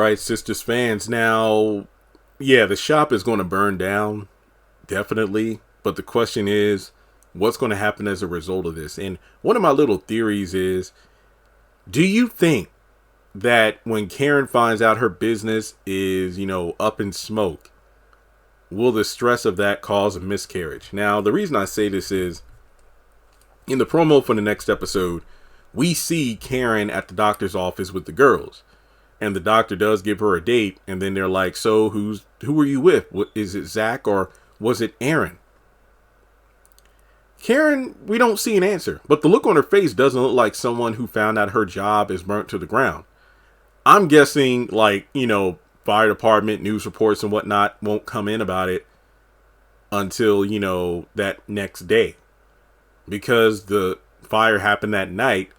right, Sistas fans. Now, yeah, the shop is going to burn down, definitely. But the question is, what's going to happen as a result of this? And one of my little theories is, do you think that when Karen finds out her business is, up in smoke, will the stress of that cause a miscarriage? Now, the reason I say this is, in the promo for the next episode, we see Karen at the doctor's office with the girls. And the doctor does give her a date, and then they're like, so who were you with? Is it Zach or was it Aaron? Karen, we don't see an answer, but the look on her face doesn't look like someone who found out her job is burnt to the ground. I'm guessing, fire department, news reports and whatnot won't come in about it until, that next day. Because the fire happened that night.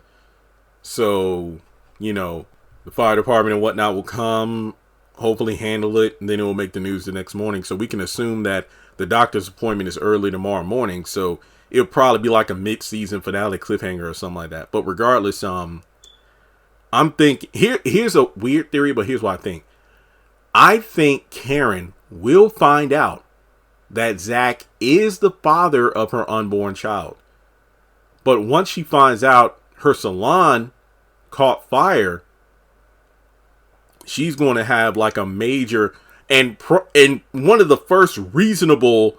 So, the fire department and whatnot will come, hopefully handle it, and then it will make the news the next morning. So we can assume that the doctor's appointment is early tomorrow morning. So it'll probably be like a mid-season finale cliffhanger or something like that. But regardless, I'm thinking, here's a weird theory, but here's what I think. I think Karen will find out that Zach is the father of her unborn child. But once she finds out her salon caught fire, she's going to have like a major and one of the first reasonable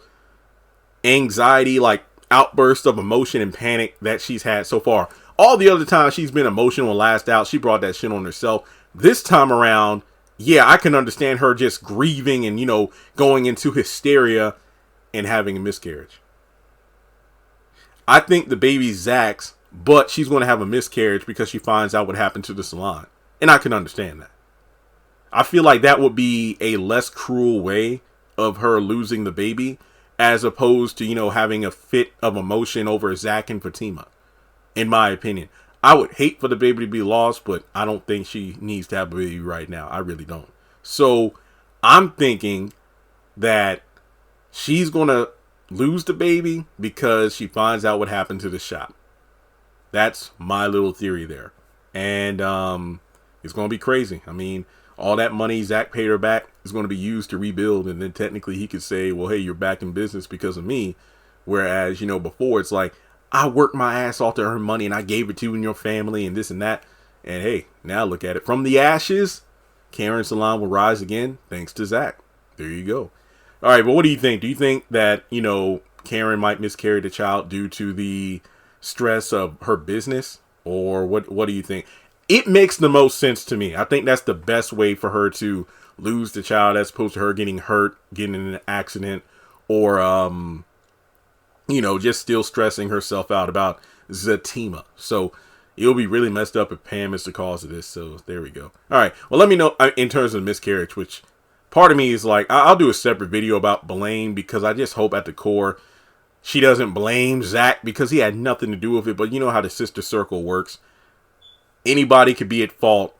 anxiety, like outburst of emotion and panic that she's had so far. All the other times she's been emotional and lashed out, she brought that shit on herself. This time around, yeah, I can understand her just grieving and, going into hysteria and having a miscarriage. I think the baby's Zach's, but she's going to have a miscarriage because she finds out what happened to the salon. And I can understand that. I feel like that would be a less cruel way of her losing the baby, as opposed to, having a fit of emotion over Zach and Fatima. In my opinion, I would hate for the baby to be lost, but I don't think she needs to have a baby right now. I really don't. So I'm thinking that she's going to lose the baby because she finds out what happened to the shop. That's my little theory there. And it's going to be crazy. I mean, all that money Zach paid her back is going to be used to rebuild. And then technically he could say, well, hey, you're back in business because of me. Whereas, before it's like, I worked my ass off to earn money and I gave it to you and your family and this and that. And hey, now look at it. From the ashes, Karen's salon will rise again thanks to Zach. There you go. All right, but what do you think? Do you think that, Karen might miscarry the child due to the stress of her business? Or what do you think? It makes the most sense to me. I think that's the best way for her to lose the child as opposed to her getting hurt, getting in an accident, or, just still stressing herself out about Zatima. So it'll be really messed up if Pam is the cause of this. So there we go. All right. Well, let me know in terms of miscarriage, which part of me is like, I'll do a separate video about blame because I just hope at the core she doesn't blame Zach because he had nothing to do with it. But you know how the sister circle works. Anybody could be at fault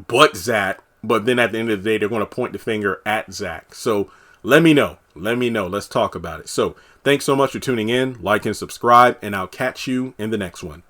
but Zach. But then at the end of the day, they're going to point the finger at Zach. So let me know. Let's talk about it. So thanks so much for tuning in. Like and subscribe. And I'll catch you in the next one.